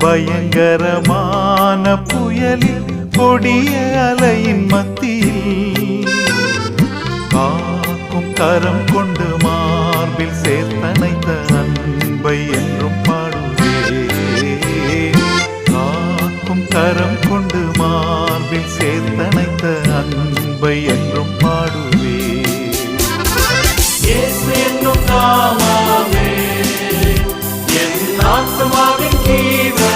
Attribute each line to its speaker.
Speaker 1: பயங்கரமான புயலில் கொடிய அலையின் மத்தியில் காக்கும் கரம் கொண்டு மார்பில் சேர்த்தணைத்த அன்பை என்றும் பாடுவே. காக்கும் கரம் கொண்டு மார்பில் சேர்த்தணைத்த அன்பை என்றும் பாடுவே.
Speaker 2: இயேசு என்னும் நாமமே என் ஆத்துமாவின் ஜீவன்.